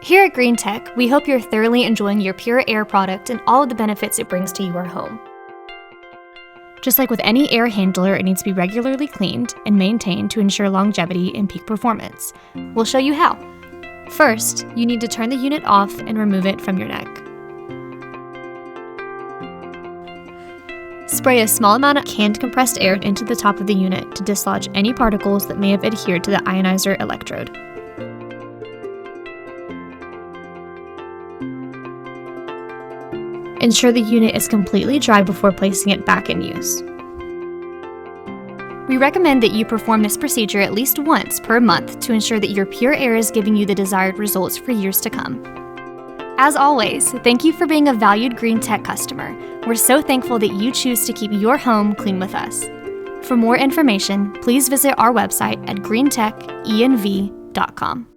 Here at GreenTech, we hope you're thoroughly enjoying your pureAir product and all of the benefits it brings to your home. Just like with any air handler, it needs to be regularly cleaned and maintained to ensure longevity and peak performance. We'll show you how. First, you need to turn the unit off and remove it from your neck. Spray a small amount of canned compressed air into the top of the unit to dislodge any particles that may have adhered to the ionizer electrode. Ensure the unit is completely dry before placing it back in use. We recommend that you perform this procedure at least once per month to ensure that your pureAir is giving you the desired results for years to come. As always, thank you for being a valued GreenTech customer. We're so thankful that you choose to keep your home clean with us. For more information, please visit our website at greentechenv.com.